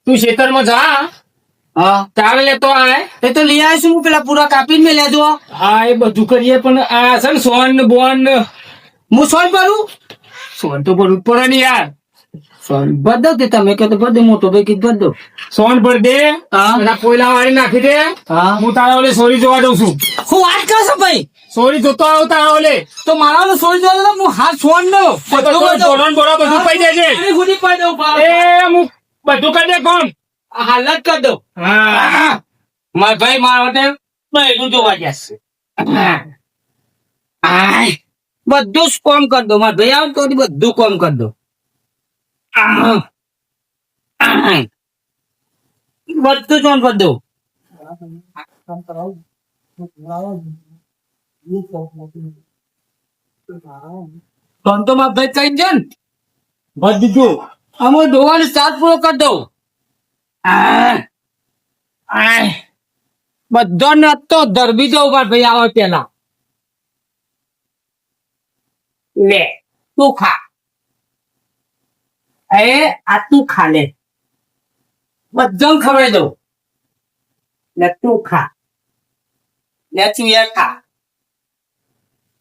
તું ખેતરમાં જા હા ચાલે લેતો આય. એ તો લઈ આવીશું હું પેલા પૂરા કાપીને મેં લેજો. હા એ બધું કરીએ પણ આ છે ને સોન ને બોન ને હું સોન ભરું સોન તો ભરવું જ પડે ને યાર. સોન ભર દો તે તમે કહો તો ભર દો મોટો ભાઈ કીધું ભર દો. સોન ભર દે હા. અને આ કોયલા વાળી નાખી દે. હા. હું તારા ઓલે સોરી જોવા જઉં છું. હું વાત કરો છો ભાઈ સોરી જોતો આવું તારા ઓલે. તો મારા તો સોન જોવા દો હું હાથ સોન નો બોરણ બોરા બધું પાઈ જાય છે. ગુડી પાઈ દઉં એ હું બધું કરી દે કોણ. હાલત કરી દો. હા મારા ભાઈ મારા માટે બૈરું જોવા જશે. આય બધું જ કોમ કરી દો મારા ભાઈ આવ તો બધું કોમ કરી દો. બધું કોમ કરી દો. તન તો મારા ભાઈ કઈ છે ને ભર દીધું. અમે ડોવાનો ચાર્જ પૂરો કરી દઉં. બધાને તો ધરબી દઉં મારા ભાઈ આવે પેલા. લે તું ખા. આ તું ખા લે. બધાને ખવડાવી દઉં. લે તું ખા. લે તું યાર ખા.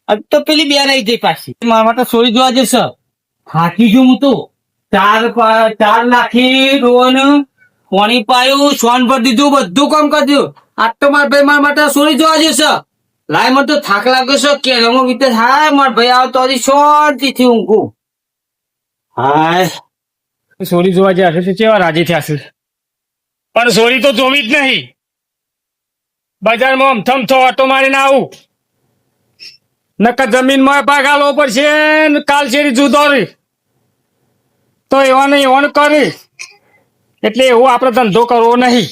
अब तो પેલી બે રહી જઈ પાછી મારા માટે સોરી જોવા જશે. થાકી ગયો હું તો. ચાર લાખી રોવાનું પાણી પાયું સોન ભરી દીધું બધું કામ કરી દીધું. આજ તો મારા ભાઈ મારા માટે સોરી જોવા જશે. લાય મને તો થાક લાગ્યો છે કેળામાં વીતે થાય મારા ભાઈ આવતો હજી શાંતિથી ઊંઘું. હાય સોરી જોવા જ્યાં હશે કેવા રાજી થયા છે. પણ સોરી તો જોવી જ નહીં. બજારમાં અમથમથો ઓટો મારીને આવું. નકર જમીનમાં ભાગ આલવો પડશે ને કાલ શેરી જુદોરી તો એવા નહીં એવાનું કરી. એટલે એવું આપણે ધંધો કરવો નહીં.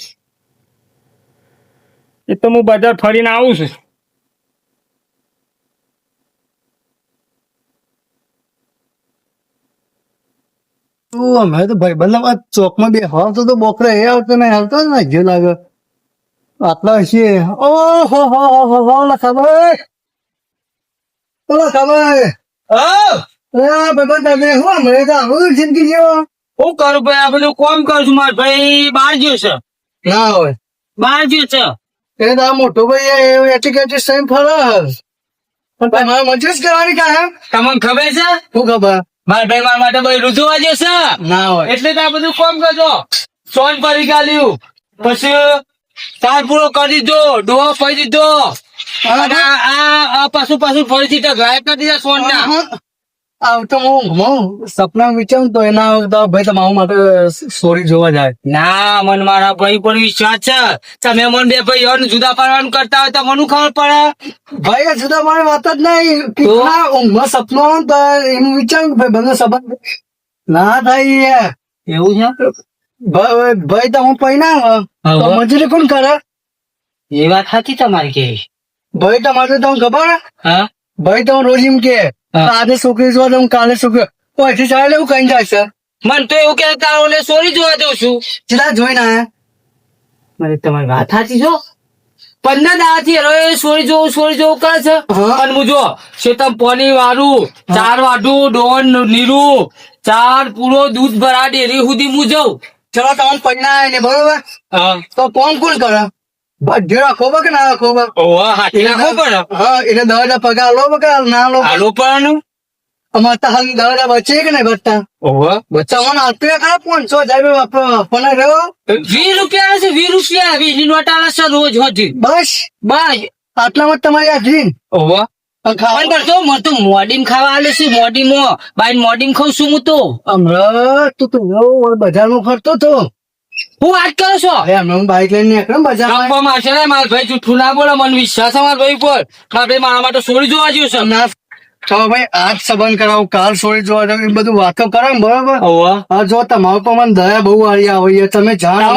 એ તો હું બજાર ફરીને આવું છું. અમે તો ભાઈ બંધ ચોકમાં બે આવતો તો બોકરા એ આવતો ને આવતો ને જે લાગે આટલા હશે. ઓહો હો હો હો લખાભાઈ લખાભાઈ ભાઈ તમે હું અમે તો આવું જિંદગી જેવો શું કરું ભાઈ આ બધું કોમ કરું છું મારા ભાઈ બહાર ગયો છે. ના હોય બહાર ગયો છે. એ તો આ મોટો ભાઈ એટીકેટી સહી ફરે પણ તમારે મજૂર કરવાની કાંઈ તમને ખબર છે શું ખબર મારા ભાઈ મારા માટે ભાઈ રૂજવા જશે. ના હોય એટલે તો આ બધું કોમ કરજો. સોન ભરી ગાલ્યું પછી તાર પૂરો કરી દીધો ડોહો ફરી દીધો અને આ પાછું ફરીથી ગાયબ કરી દીધા સોન ના. તો હું સપના વિચારું તો એના તો ભાઈ તમારા માટે સોરી જોવા જાય. ના મને મારા ભાઈ પર વિશ્વાસ છે. તમે મને બે ભાઈ જુદા પાડવાનું કરતા હોય તો મને ખબર પડે. ભાઈ આ જુદા મારી વાત જ નહીં કેટલા ઊંઘમાં સપનો આવે ને તો એનું વિચારું કે ભાઈ બંને સંબંધ ના થાય. એવું છે ભાઈ તો હું પૈના તો મજૂરી કોણ કરે. એ વાત સાચી તમારી કે ભાઈ તમારે તો ખબર હા ભાઈ તો રોજ એમ કે આજે છોકરી જોવા દઉં કાલે છોકરી પછી ચાલે એવું કઈ જાય છે. મને તો એવું કે તારો લે સોરી જોવા દઉં છું. સીધા જોઈને આયા મને તમારી વાત સાચી છો. 15 દાડાથી હવે સોરી જોવું કરે છે. અને હું જો શેતમ પાણી વાળું 4 વાઢું ડોન નીરું 4 પૂરો દૂધ ભરા ડેરી સુધી હું જઉં. ચલો તમને પૈના આવે ને બરોબર તો કોણ કોણ કરે ભજ્જો રાખો કે ના રાખો ઓવા હાથી રાખવો પડે. હા એટલે 10,000 પગાર લો પગાર ના લો આલો પડે અમારે તો હાલ 10,000 બચે કે નહીં બચતા ઓવા તમને આપ્યા ખરા 500,000 ફોન રહ્યો 20 રૂપિયા છે 20 રૂપિયા 20 ની નોટ આવે છે રોજ હોતી બસ બસ આટલામાં તમારી આ ડ્રીમ ઓવા પણ કરતો મને તો મોડીમ ખાવા આલે છે મોડીમાં બાઈ મોડીમ ખાઉં છું હું તો. હમણાં તું તો બજારમાં ફરતો હતો હું વાત કરો છો હમણાં હું બાઈક લઈને નીકળ્યો ને બજારમાં આપવામાં આવશે ને મારા ભાઈ જૂઠું ના બોલો મને વિશ્વાસ છે મારા ભાઈ પર. મારા ભાઈ મારા માટે સોરી જોવા જ્યો છે. ના તો ભાઈ આજ સંબંધ કરાવું કાલ સોરી જોવા જાવ એ બધું વાતો કરો ને બરોબર. હા જો તમારું પણ મને દયા બહુ આવી આવે તમે જાણો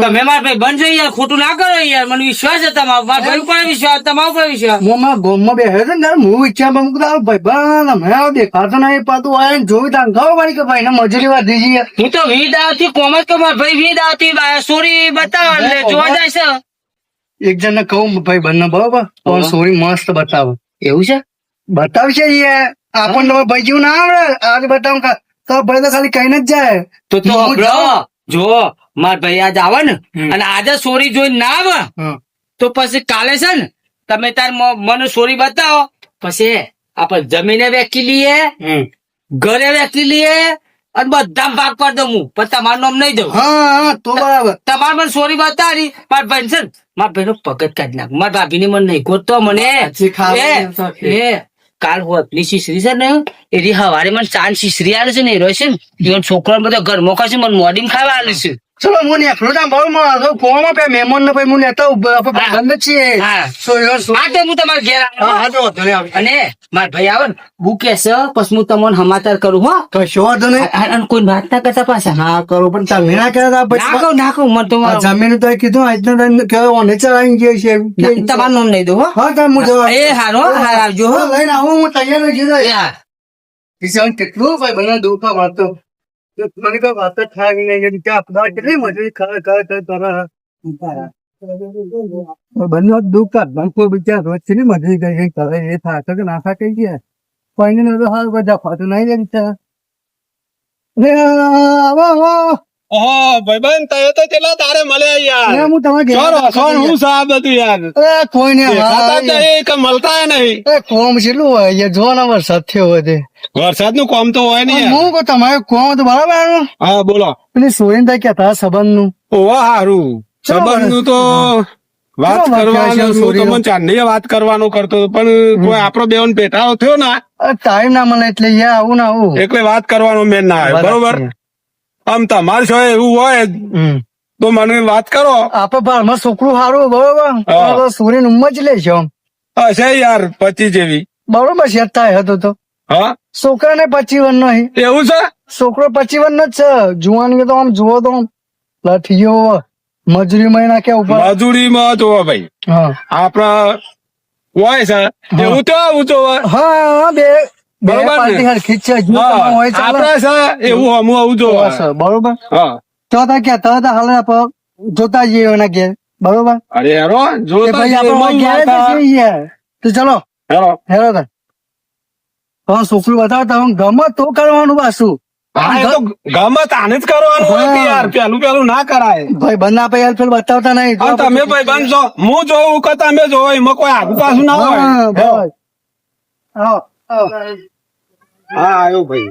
તમે મારા ભાઈ બંધ થઈ યાર ખોટું ના કરો યાર મને વિશ્વાસ છે તમારો મારા ભાઈ ઉપર વિશ્વાસ તમારા ઉપર વિશ્વાસ. હું મારા ગોમમાં બેઠો હતો ને હું ઈચ્છા ભાઈ બન અમે દેખાતો નહીં પાતું આવીને જોયું તા ખબર પડી કે ભાઈ મજૂરી વધી જઈએ. હું તો 20 દાવથી કોમર્સ કે મારા ભાઈ 20 દાવથી સોરી બતાવો એટલે જોવા જાય છે. એક જણ ને કહું ભાઈ બંને બરોબર પણ સોરી મસ્ત બતાવો એવું છે બતાવશે આપણને તો ભાઈ જેવું ના આવડે આજ બતાવું તો ભાઈ તો ખાલી કહીને જ જાય. તો જો મારા ભાઈ આજ આવે ને અને આજે સોરી જોઈને ના આવે હા. તો પછી કાલે છે ને તમે તાર મને સોરી બતાવો પછી આપણે જમીને વેચી લઈએ ઘરે વેચી લઈએ અને બધા ભાગ પાડ દઉં હું પણ તમારું નામ નહીં દઉં હા તો બરાબર. તમારે મને સોરી બતાવી મારા ભાઈ છે ને મારા ભાઈ નો પગત કાઢી નાખ મારા ભાભી ની મને નહીં ગોતતો મને હજી ખાવા એ, એ કાલ હોતની શીશરી છે ને એની હવારે મને ચાંદ શીશરી આવે છે ને એ રહ્યો છે ને એ છોકરા બધા ઘર મોકા છે મને મોડીને ખાવા આવે છે ચલો હું નેકળું તા બહુ મારો ફોનમાં પે મહેમાન ને પછી હું લેતો આપણે બંધ જ છીએ. હા. સોયરો સો- આ તો હું તમારે ઘેર આવું. હા હા તો વાંધો નહીં આવે. અને મારા ભાઈ આવે ને હું કેસે પછી હું તમને સમાચાર કરું હો કશો વાંધો નહીં. અને કોઈ વાત ના કરતા પાછા ના કરો પણ તમે ના કહેતા પછી ના કહું મને તો આ જમીન તો કીધું આજનો ટાઈમ કેવો ઓને ચલાવી ગયો છે એમ કે. તમારું નામ નહીં દઉં હો હા તો હું જવા એ હારો હાર આવજો હો લઈને આવું હું તૈયાર જ છું. એ હા. કિશન કેટલું ભાઈ મને દુઃખ વાતો મને કોઈ વાત જ થાય નહીં કે આપણા કેટલી મજૂરી કરે બંને દુઃખ કાઢ કોઈ બિચાર રોજ છે મજૂરી કરી કરે એ થાય તો કે ના થાય કઈ ગયા કોઈને તો હાલ બધા ફાતું નહીં લે બિચારા. ઓહો ભાઈબંધ તય તો કેટલા તારે મળ્યા યાર હું તમારે સોર સોર હું સાહેબ હતું યાર કોઈ ને દેખાતા જ નહીં કે મળતા નહીં કોમ કેટલું હોય યાર જોવાના વરસાદ થયો હોય તે વરસાદ નું કોમ તો હોય ને યાર હું કહું તમારે કોમ તો બરાબર હા બોલો પેલી સોયન થાય કેતા સંબંધ નું ઓવા હારું સંબંધ નું તો વાત ચલો, વાત કરવાનું કરીશું, હું તમને ચાંદની વાત કરવાનું કરતો હતો, પણ કોઈ આપણો બેવન પેટાળો થયો ના ટાઈમ ના મળે એટલે યાર આવું ના આવું એટલે વાત કરવાનો મેન ના આવે બરોબર આમ તમારે છો એવું હોય તો મને વાત કરો આપડે બારમાં છોકરું સારું બરોબર સૂર્ય ઉંમર જ લે છે આમ. હશે યાર 25 જેવી બરોબર છે થાય હતો તો હા છોકરાને 25 નહીં એવું છે છોકરો 25 જ છે જુવાની તો આમ જુઓ તો આમ લઠીયો મજૂરી મહિના કે ઉપર મજૂરીમાં જોવો ભાઈ હા આપડા હોય છે એવું તો આવું તો હોય. હા બે બે બરોબર ને? પાર્ટી હરખી જ છે જો તમારે હોય ચાલે. આપડા છે એવું હમું આવું જો બસ, બરોબર હા તો તા કે તો તા હાલ આપણે જોતા જઈએ એના ઘેર બરોબર અરે હેરો કે જોતા ભાઈ જઈએ, આપણે એમાં ઘેર જ વાત આ. જઈએ. તો ચલો હેરો. હેરો તા હા છોકરું બતાવતા હું ગમે તો કરવાનું પાછું હા, એ તો ગમત આને જ કરવાનું હોય કે યાર પેલું ના કરાય ભાઈ બંધ આપે યાર પેલું બતાવતા નહીં હા, તમે ભાઈ બંધ છો હું જોઉં કે તમે જોવો એમાં કોઈ આગુ પાછું ના હોય હા, ભાઈ. આવો, આવો. હા આવ્યો ભાઈ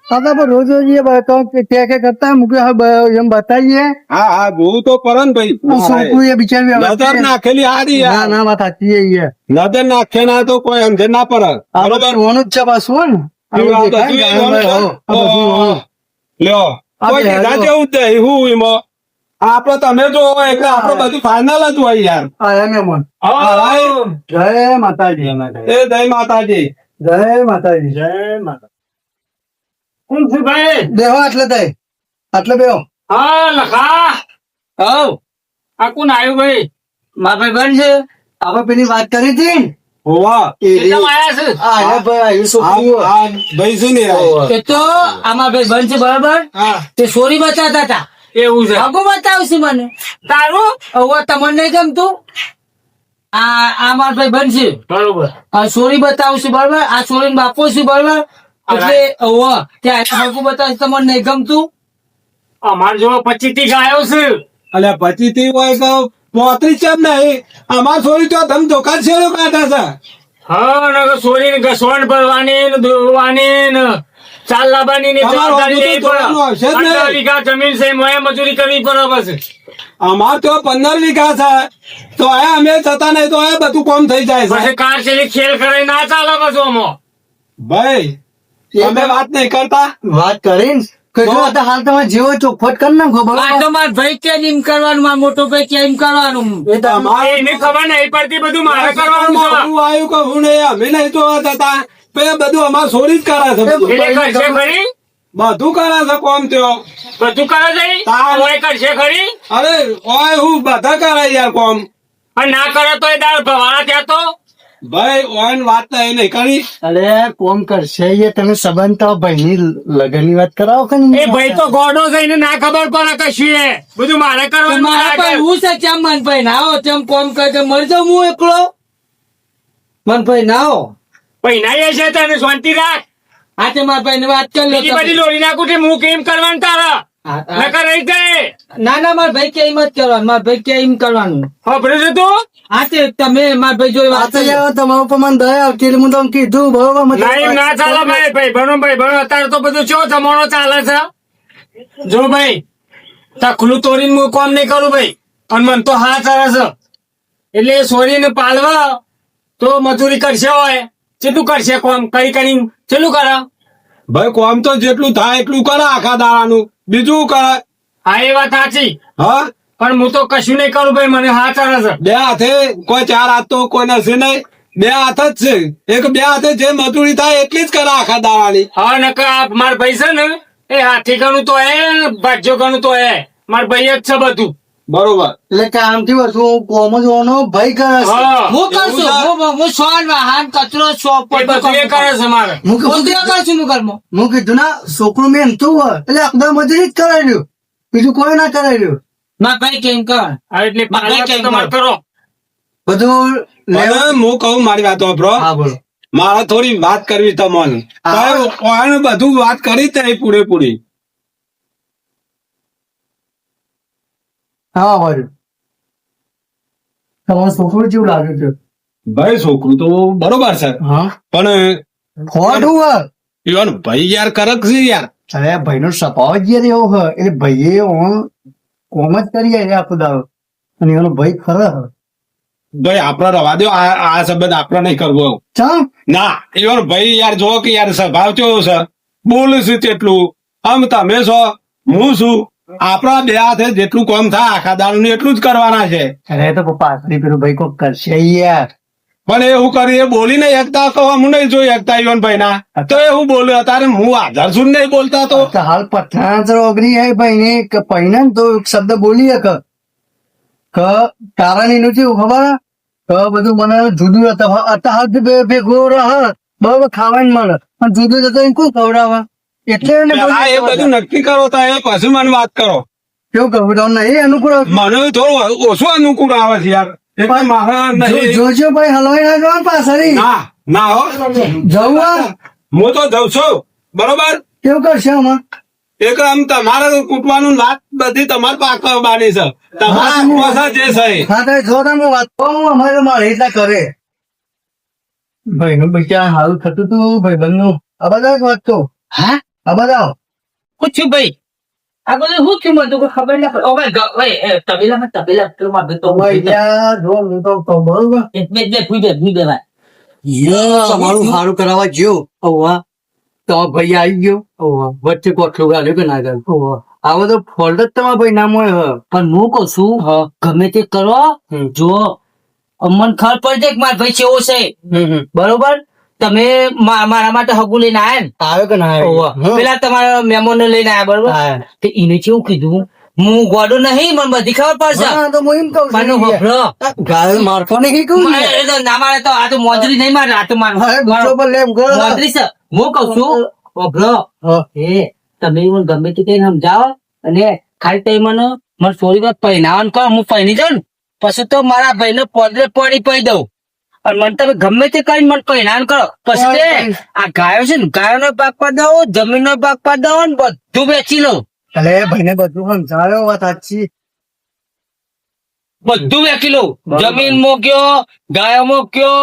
દાદા પણ રોજ રોજ એ તો કે કરતા મૂક્યો હા એમ બતાવીએ હા હા જોવું તો પડે ને ભાઈ છોકરું એ બિચારી નજર નાખેલી હારી ના યાર ના વાત સાચી છે નજર નાખે ના તો કોઈ સમજે ના પડે આ બધું હોવાનું જ છે પાછું હો ને આ એવું આ બધું બધું કાંઈ એવું ગામ ભાઈ, હો. આ બધું હોવાનું. લ્યો આ કોઈ બે કીધા હાલો. જેવું જ નહીં હું એમાં આપડે તમે જો એટલે આપડે બધું ફાઇનલ જ હોય યાર આ એમ એમ હોય. હા જય માતાજી એ દઈ માતાજી જય માતાજી જય માતા કોણ છે ભાઈ? દેહો આટલે થાય આટલે બેહો હા લખા હઉ આ કોણ આવ્યું ભાઈ? મારા ભાઈ બન છે આપણે પેલી વાત કરી હતી ને હોવા કેટલામ આયા છે? આ હે ભાઈ આ છોકરું આ ભાઈ શું નહીં એ તો આમાં ભાઈ બન છે બરાબર હા તે સોરી બતાવતા હતા એવું છે આગો બતાવશે મને તારું હવે તમને નહીં ગમતું આ મારા ભાઈ બન છે બરોબર આ સોરી બતાવશે બરાબર આ સોરી બાપો છે બરાબર એટલે હવે ત્યાં આગુ બતાવશે તમને નહીં ગમતું અમાર જો 25 થી ગાયો છે. અલ્યા 25 થી હોય તો 35 ચમ નહીં અમાર છોરી તો ધમ ધોકા છે કાઢા છે હા નકર છોરીને ઘસવણ ભરવાની ને ધોવાની ને ચાલ લાવવાની ને તમારું જવાબદારી બધું લેવી પડે. ધોવાનું હશે જ ને? 15 વીઘા જમીન છે મોએ મજૂરી કરવી પડે પછી. અમાર તો 15 વીઘા છે તો આ અમે જતા નહીં તો આ બધું કોમ થઈ જાય છે પછી કાર છે ખેલ કરે ના ચાલે પછી આમાં. ભાઈ તમે વાત નહીં કરતા વાત કરીને કે જો આ તો હાલ તમે જેવો ચોખવટ કરી નાખો આ બરોબર તો મારા ભાઈ કેમ એમ કરવાનું મારા મોટો ભાઈ કેમ કરવાનું એ તો અમારે એને ખબર નહીં પડતી બધું મારે કરવાનું છે. હું આવ્યું કે હું નહીં અમે નહીં જોવા જતા પછી બધું અમાર છોરી જ કરે છે બધું. એને કરશે ખરી? બધું કરે છે કોમ ત્યો બધું કરે છે? તાર. ઓય કરશે ખરી? અરે ઓય હું બધા કરે યાર કોમ અને ના કરે તો એ દાળ ભવાના ત્યાં તો ભાઈ ઓન વાત તો એ નહીં કરી અરે કોમ કરશે એ તમે સંબંધ તો ભાઈ ની લગન ની વાત કરાવો કે નહીં? એ ભાઈ તો ગોડો છે એને ના ખબર પડે કશું એ બધું મારે કરવાનું મારા ભાઈ હું છે ચમ મનભાઈ ના હો ચમ કોમ કરે છે મરી જાઉં હું એકલો મનભાઈ ના હો પૈનાઈએ છે તને શાંતિ રાખ. આજે મારા ભાઈ ને વાત કરી લો બીજી બધી લોરી નાખું છે હું કેમ કરવાનું તારા નકર રહી જાય. ના ના મારા ભાઈ કે એમ જ કરવાનું, મારા ભાઈ કે એમ કરવાનું. સાંભળ્યું છે તું? હા તે તમે મારા ભાઈ જોઈ આ વાત તો કરજો. યાર તમારા ઉપર મને દયા આવતી એટલે હું તમને કીધું બરોબર મને ના એમ ના ચાલે ભાઈ ભણો અત્યારે તો બધું ચો જમાનો ચાલે છે. જો ભાઈ તકલું તોડીને હું કામ નહીં કરું ભાઈ, અને મન તો હા ચાલે છે એટલે સોરીને પાલવા તો મજૂરી કરશે હોય કેટલું કરશે કામ કરી કરી કેટલું કરે. ભાઈ કોમ તો જેટલું થાય એટલું કરે આખા દાડાનું, બીજું કરે. હા એ વાત સાચી, હા પણ હું તો કશું નહીં કરું ભાઈ, મને હા ચાલે છે. બે હાથે કોઈ ચાર હાથ તો કોઈ નથી નહીં, બે હાથ જ છે. એક બે હાથે જે મજૂરી થાય એટલી જ કરે આખા દાડાની. હા નકર આ માર ભાઈ છે ને એ હાથી ગણું તો હે ભાજ્યો ગણું તો હે, માર ભાઈ જ છે બધું. બરોબર. એટલે કામથી વસ્તુ કોમ જ હોવાનો ભય કરે છે. હા હું કરશું, હું સોન વાહન કચરો સોપ એ બધું એ કરે છે મારે. હું કીધું કરશું હું ઘરમાં. હું કીધું ના છોકરું મેં એમ તો હોય એટલે આખું મજૂરી જ કરાવ્યું, બીજું કોઈ ના કરાવ્યું. મારા ભાઈ કેમ કર. હા એટલે મારે પાલવા તો કેમ તમારે કરો. બધું અને હું કહું મારી વાત વાપરો. હા બોલો. મારે થોડી વાત કરવી તમને. હા. બધું વાત કરી તે પૂરેપૂરી. હા વાર્યું તમારું છોકરું જેવું લાગે છે. ભાઈ છોકરું તો બરોબર છે, હા પણ ખોટ હોય. ઈવન ભાઈ યાર કરક છે યાર. અરે ભાઈ નો સ્વભાવ જ યાર એવો હોય એટલે ભાઈએ કોમ જ કરી જાય આખો દાડો, અને એનો ભાઈ ખરો હોય. ભાઈ આપડે રવા દો, આ સંબંધ આપડે નહીં કરવો. ચમ ના ઈવન ભાઈ યાર જો કે યાર સ્વભાવ કેવો છે, બોલે છે તેટલું. આમ તમે છો હું છું, આપડા બે હાથે જેટલું કામ થાય આખા દાડું એટલું જ કરવાના છે. અરે તો પપ્પા આખરી પેલું ભાઈ કોક કરશે યાર. પણ એવું કરી એ બોલી નહીં એકતા કહો, હું નહીં જોઈ એકતા ઈવન ભાઈ ના તો એવું બોલ્યો. અત્યારે હું આધાર શું નહીં બોલતા તો તો હાલ પઠાણ ઓગણી હે ભાઈ ને કે પહેને ને તો એક શબ્દ બોલી કે કારણ એનું કેવું ખબર હે? કે બધું મને જુદું હતું અત્યારે હાલ ભેગો રહે બરોબર ખાવાનું મળે પણ જુદું જતો કોણ ખવડાવે એટલે એને પેલા એ બધું નક્કી કરો તા એ પછી મને વાત કરો. કેવું ખવડાવ નહીં અનુકૂળ આવતું. મને થોડું ઓછું અનુકૂળ આવે છે યાર, એટલે મારે નહીં. જોજો ભાઈ હલવાઈ ના જવાનું પાછળ ના ના હો, જવું આ હું તો જઉં છું બરોબર. કેવું કરશે આમાં એક આમ તમારે કૂટવાનું લાત બધી તમારે પાકવાની છે, તમારા પાસે જે છે એ. હા તો જો તમે વાત કહું અમારે મારે એટલા કરે ભાઈ નું બચ્ચા હારું થતું તું ભાઈ બંધ આ બધા વાત તો હા આ બધા શું થયું ભાઈ? આ બધું શું થયું મને તો કોઈ ખબર ના પડે. ઓ ભાઈ તબેલામાં તબેલા પેલું તો યાર જો હું તો કહું બરોબર ભૂઈ દે તમારું સારું કરાવવા જ્યો ઓવા તો ભાઈ આવી ગયો ઓવા વચ્ચે કોઠલું ગાલ્યું કે ના ગાલ્યું ઓવા આ બધો ફોલ્ટ જ તમારા ભાઈ નામ હોય હ પણ હું કઉ છું ગમે તે કરો જો મને ખબર પડી જાય કે મારા ભાઈ કેવો છે બરોબર. તમે મારા માટે હગું લઈને આયા ને આવ્યો કે ના આવ્યો પેલા તમારા મહેમાન લઈને આયા બરોબર. તો એને કેવું કીધું હું ગોડો નહીં મને બધી ખબર પડશે. હા તો હું એમ કહું મને છું હોભળો. ગાળ મારતો નહીં કહું ને એ તો ના મારે તો આ તો મોજરી નહીં મારે આ તો હા, મારે ગુસ્સો પર લેમ કરો. મોજરી છે. હું કઉ છું હોભળો. હા. એ તમે મને ગમે તે કઈ સમજાવો અને ખાલી તમે મને થોડી વાર પહેરાવાનું કહો, હું પહેરી જાઉં ને પછી તો મારા ભાઈ ને પોદરે પડી દઉં અને મને તમે ગમે તે કરીને મને પહેરાવાનું કરો. પછી તે આ ગાયો છે ને ગાયો નો ભાગ પાડી દઉં, જમીન નો ભાગ પાડી દઉં ને બધું વેચી લઉં. અલે ભાઈ ને બધું સમજાવ્યો વાત સાચી બધું વેચી લઉં. જમીન મોક્યો, ગાયો મોક્યો,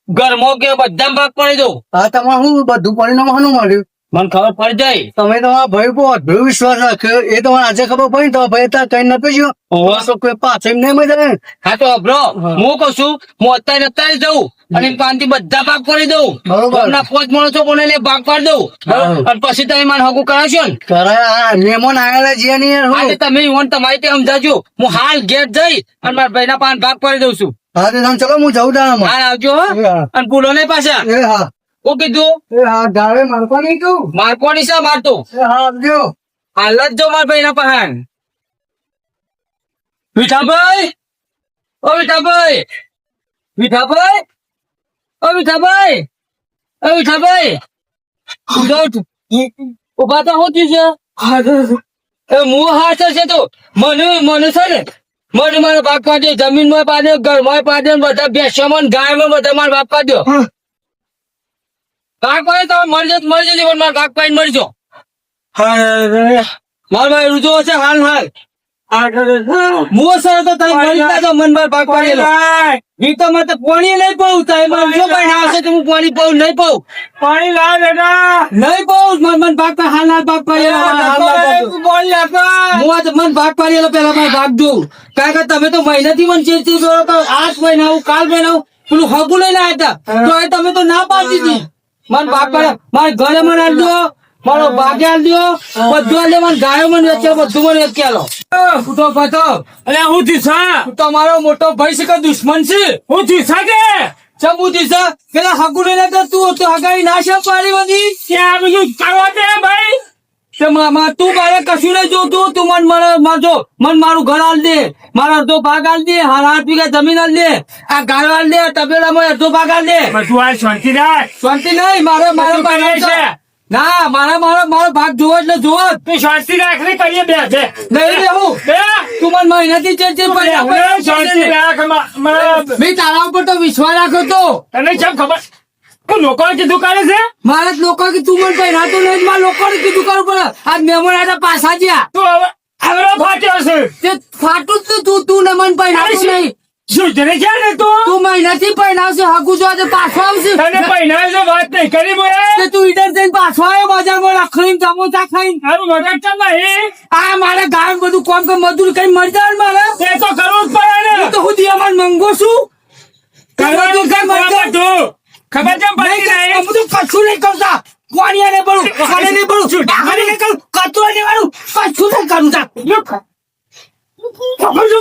ઘર મોક્યો, બધા ભાગ પાડી દઉં. હા તમારે શું બધું પરિણામ શાનું મળ્યું મને ખબર પડી જાય. તમે તમારા ભાઈ પર અઢળો વિશ્વાસ રાખ્યો એ તમારે આજે ખબર પડી તો ભાઈ ત્યાં કઈ નતું ગયો ઓહો. તો કોઈ પાછળ નહીં મજા આવે ને. હા તો બ્રો હું કઉ છું હું અત્યારે જઉં અને પાનથી બધા ભાગ પાડી દઉં. બરોબર. ઘરના પાંચ માણસો કોને ભાગ પાડી દઉં હા. અને પછી તમે મને હગું કરાવશો ને ખરા આ મહેમાન આયેલા છે ને યાર આજે હું. તમે ઈવન તમારી તે સમજાજો. હું હાલ ઘેર જઈ અને મારા ભાઈના પાન ભાગ પાડી દઉં છું. હા તો તમે ચલો હું જઉં દાણામાં. હાલ આવજો હો. હા. અને ભૂલો નહીં પાછા. એ હા હું કીધું એ હા ગાળે મારવા નહીં કહું મારકોની છે મારતો એ હા આવજો હાલ જ જો મારા ભાઈના પાન. વિઠાભાઈ ઓ વિઠાભાઈ વિઠાભાઈ ઓ વિઠાભાઈ ઓ વિઠાભાઈ ઉભા તો શું થયું છે? હું હાથ છે તો મને છે ને મને મારા ભાગ પાડ્યો, જમીન માં પાડ્યો, ઘર માં પાડ્યો, બધા બેસવામાં ગાય માં બધા મારા ભાગ પાડ્યો. ભાગ પાડે તમે મરી જજો પણ મારા ભાગ પાડીને મરી જાઓ. માર ભાઈ રૂજો છે હાલ હાલ મુઓ સર તો તમે મળી તો મન બાર ભાગ પાડેલો ઈ તો મત પાણી નહીં પાઉં તાય મન જો ભાઈ આવશે તો હું પાણી પાઉં નહીં પાઉં પાણી લાવ બેટા નહીં પાઉં મન ભાગ પા હાલ હાલ ભાગ પાડેલો બોલ લેતા હું આજ મન ભાગ પાડેલો પેલા મારે ભાગ દઉં કારણ કે તમે તો મહિનાથી મને ચીડચીડ કરો તો આજ મહિના કાલ મહિના પેલું હગું લઈને આવ્યા હતા તો એ તમે તો ના પાડી દીધી મન ભાગ પાડે મારે ઘરે મને આલ દો મારો ભાગે આલ દો બધું આલ દે મને ગાયો મને વેચ્યા બધું મને વેચ્યા લો ઉઠો પતો અરે હું દિશા તું તો મારો મોટો ભાઈ છે કે દુશ્મન છે હું દિશા કે ચમુ દિશા પેલા હગું લઈને તો તું તો હગાઈ ના છે પાડી બધી ત્યાં બધું કરવા દે ભાઈ તે મામા તું મારે કશું નહીં જોતું તું મન મારજો મન મારું ઘર આલ દે મારા અડધો ભાગ આલ દે 8 વીઘા જમીન આલ દે આ ગાયો આલ દે તબેલામાં અડધો ભાગ આલ દે બધું આ શાંતિ રાખ શાંતિ નહીં મારો મારો બધું ભાગ કરે છે. ના મારો ભાગ જોવો એટલે જોવો જ. તું શાંતિ રાખ ને કરીએ બે બે નહીં રહેવું બે તું મને મહિનાથી ચેડચેડ હવે શાંતિ રાખ મેં તારા ઉપર તો વિશ્વાસ રાખ્યો તો તને કેમ ખબર તું લોકોએ કીધું કરે છે મારા જ લોકો કે તું મને પહેરાતો નહીં મારા લોકોને કીધું કરવું પડે આ મહેમાન આવ્યા પાછા જ્યાં તું હવે હવે ફાટ્યો છે તે ફાટું જ તું ને મને પહેરાતું નહીં શું જને ક્યાં ને તું મહિનાથી પહેરાવશે હગું જો આજે પાછો આવશે તને પહેરાવે તો વાત નહીં કરી બોલે તે તું ઈડર જઈને પાછો આવ્યો બજારમાં રખડીને સમોસા ખાઈને તારું મગજ કેમ નહીં આ મારે ગામ બધું કોમ કે મજૂરી કઈ મરી જાય ને મારે તે તો કરવું જ પડે ને હું તો હું દિયામાં મંગો છું કરવાનું કઈ મરી તું ખબર કેમ પડી નહીં હું તો કશું નહીં કરતા કોણીયા ને બળું ખાને ને બળું ડાઘાને ને કરું કચરો ને વાળું કશું નહીં કરું તા ખબર છે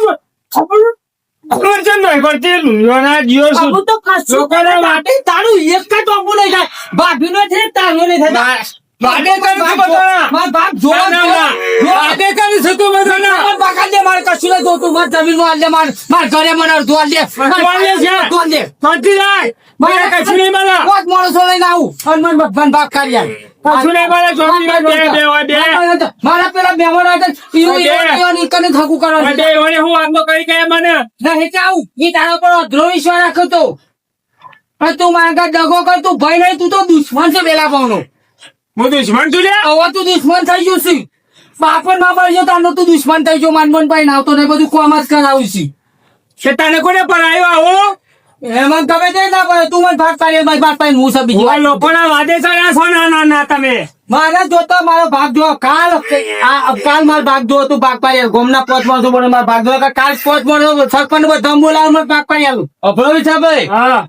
ખબર છે નહીં પડતી લુંગોના જીઓ છું હું તો કશું લોકોના માટે તારું એક જ ટોપું નહીં થાય ભાભીનો છે તારો નહીં થાય વાડે કરી છે બધાના. માર બાપ જોવા ના, ના, ના. વાડે કરી છે તું બધાના. માર બાકા દે મારે કશું નહીં જોતું માર જમીનમાં આલ દે માર ઘરે મને અડધું આલ દે વાડે છે. અડધું આલ દે શાંતિ રાખ મારે કશું નહીં મળે પાંચ માણસો લઈને આવું અને મને ભગવાન ભાગ કરી આલ. કશું નહીં મળે શાંતિ રાખ. બે બે હોય બે મારા પેલા મહેમાન હતા ઈરો બે. કને ખાકું કરવા બે હોય હું આમ તો કરી ગયા મને નહીં કે આવું ઈ તારા પર અધરો વિશ્વાસ રાખ્યો તો અને તું મારા ઘર દગો કર તું ભાઈ નહીં તું તો દુશ્મન છે પેલા ભાવનો હું દુશ્મન છું લ્યા હવે તું દુશ્મન થઈ ગયું છે બાપન માં પડ્યો તારનો તું દુશ્મન થઈ ગયો માનમન ભાઈ નાવતો ને બધું કોમ જ કરાવું છે કે તને કોને પરાયો આવો એમાં ગમે તે ના પડે તું મને ભાગ પાડ્યો મારી ભાગ પાડી હું છે બીજું આ લોકોના વાદે ચડ્યા છો ના ના ના તમે મારા જોતો મારો ભાગ જો કાલ મારો ભાગ જો તું ભાગ પાડી ગોમના 5 માણસો બોલે મારો ભાગ જો કાલ 5 માણસો સરપંચ બધા બોલાવ મને ભાગ પાડી આલું અભરો છે ભાઈ હા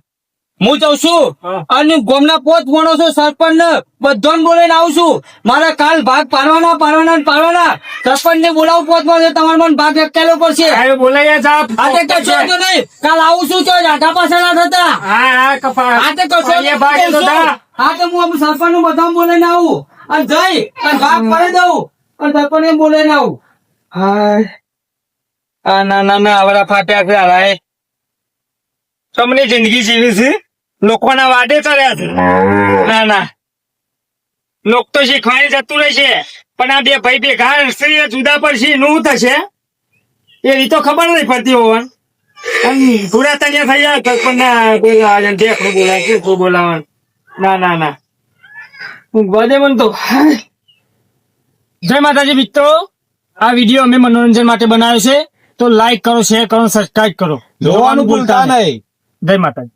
હું જઉં છું હા. અને ગોમના 5 માણસો સરપંચ ને બધાને બોલાઈને આવું છું મારે કાલ ભાગ પાડવાના સરપંચ ને બોલાવું 5 માણસો તમારે મને ભાગ એકલો પડશે સાહેબ બોલાયા સાહેબ આજે કશો વાંધો નહીં કાલ આવું છું તો આટા પાછા ના થતા હા હા કપા આજે કશો એ ભાગ તો થા. હા તો હું સરપંચ નું બધા બોલાઈને આવું અને જઈ અને ભાગ પાડી દઉં અને સરપંચ ને બોલાઈને આવું હા ના આવડા ફાટ્યા છે હારાએ તમને જિંદગી જીવી છે લોકોના વાડે ચડ્યા છે ના લોક તો શીખવાડી જતું રહેશે પણ આ બે ભાઈ ભેગા સ્ત્રી જુદા પડશે નું થશે એ રીતો ખબર નહીં પડતી હોવાનું પૂરા તૈયાર થઈ જાય પણ ના દેખડું બોલાય શું બોલાવાનું ના બધે મન તો જય માતાજી મિત્રો આ વિડીયો અમે મનોરંજન માટે બનાવ્યો છે તો લાઈક કરો શેર કરો સબસ્ક્રાઇબ કરો જોવાનું ભૂલતા નહીં. જય માતાજી.